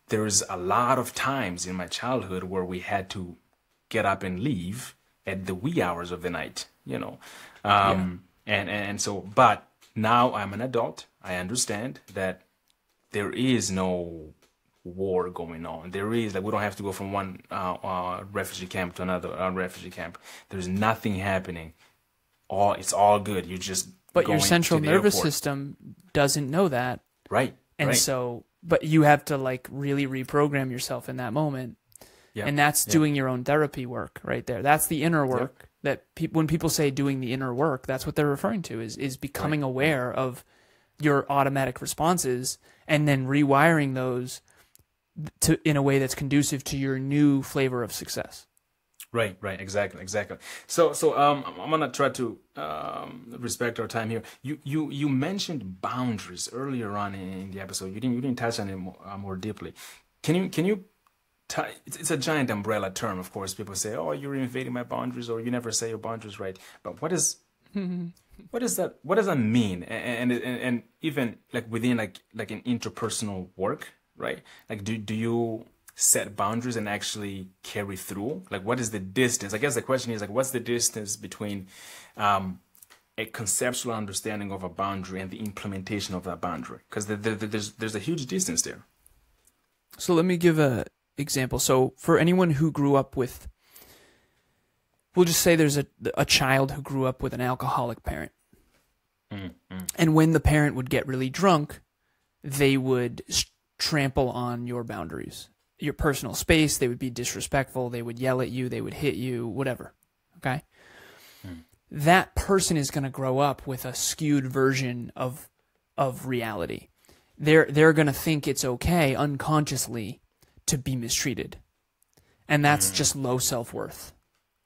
there's a lot of times in my childhood where we had to get up and leave at the wee hours of the night, you know. And so, but now I'm an adult. I understand that there is no war going on. There is, like, we don't have to go from one refugee camp to another refugee camp. There's nothing happening. It's all good. You just But your central nervous airport. system doesn't know that. Right. And right. so, but you have to like really reprogram yourself in that moment. Yeah. And that's doing your own therapy work right there. That's the inner work that when people say doing the inner work, that's what they're referring to is becoming aware of your automatic responses and then rewiring those in a way that's conducive to your new flavor of success. Right, exactly. So I'm gonna try to respect our time here. You mentioned boundaries earlier on in the episode. You didn't touch on it more deeply. Can you? It's a giant umbrella term, of course. People say, "Oh, you're invading my boundaries," or "You never say your boundaries right." But what is that? What does that mean? And even like within like an interpersonal work, right? Like do you set boundaries and actually carry through? Like, what is the distance? I guess the question is like, what's the distance between a conceptual understanding of a boundary and the implementation of that boundary? Because there's a huge distance there. So let me give a example. So for anyone who grew up with, we'll just say there's a child who grew up with an alcoholic parent. And when the parent would get really drunk, they would trample on your boundaries, your personal space. They would be disrespectful. They would yell at you. They would hit you, whatever. Okay. That person is going to grow up with a skewed version of reality. They're going to think it's okay unconsciously to be mistreated. And that's just low self-worth.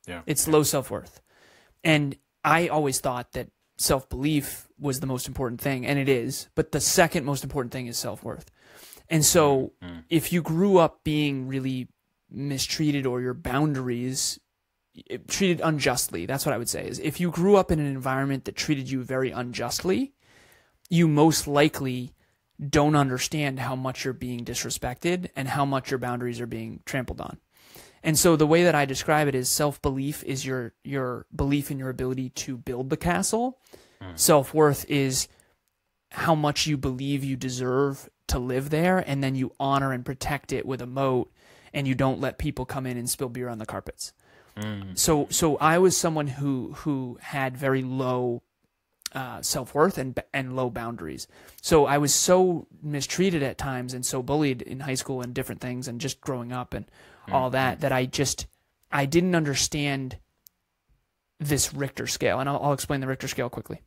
Yeah. It's low self-worth. And I always thought that self-belief was the most important thing, and it is. But the second most important thing is self-worth. And so if you grew up being really mistreated or your boundaries treated unjustly, that's what I would say, is if you grew up in an environment that treated you very unjustly, you most likely don't understand how much you're being disrespected and how much your boundaries are being trampled on. And so the way that I describe it is self-belief is your belief in your ability to build the castle. Self-worth is how much you believe you deserve to live there, and then you honor and protect it with a moat, and you don't let people come in and spill beer on the carpets. So I was someone who had very low self-worth and low boundaries. So I was so mistreated at times and so bullied in high school and different things and just growing up and all that I didn't understand this Richter scale. And I'll explain the Richter scale quickly.